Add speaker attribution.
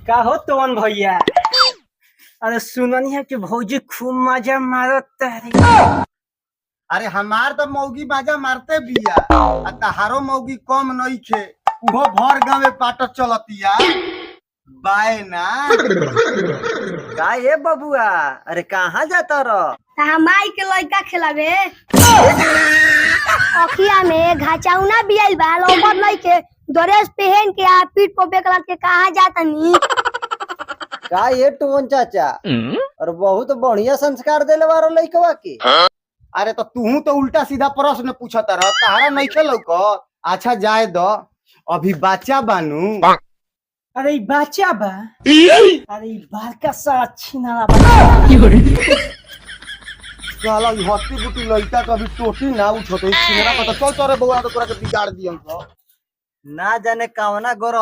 Speaker 1: का हो तोन भैया। अरे सुननी है कि भौजी खूब मजा मारत है।
Speaker 2: अरे हमार तो मौगी बाजा मारते बिया आ तहारो मौगी कम नहीं खे। उहो भर गाँव में पाटत चलतिया बाय ना।
Speaker 3: का ये बबुआ, अरे कहाँ जाता रह?
Speaker 4: माई के लड़का खेलावे अखिया में घाचाउना बियाल बा लोबर लइके ड्रेस पहन के आ पीठ पे बेकला के कहाँ जाता नी।
Speaker 3: का ये टोन चाचा, और बहुत बढ़िया संस्कार देले वारो लइकवा के।
Speaker 2: अरे तो तू तो उल्टा सीधा प्रश्न पूछत रह, तहारा नहीं खेलो को। अच्छा जाए दो, अभी बच्चा बानू।
Speaker 1: अरे ई बच्चा बा, अरे ई बड़का सारा छिनाला बा।
Speaker 2: साला ई हत्ती बुटी लइका कभी टोटी ना उठत। छिनरा का तो चल चरे बउआ तो तोरा के बिगाड़ दियन तो।
Speaker 3: ना जाने कवना गोर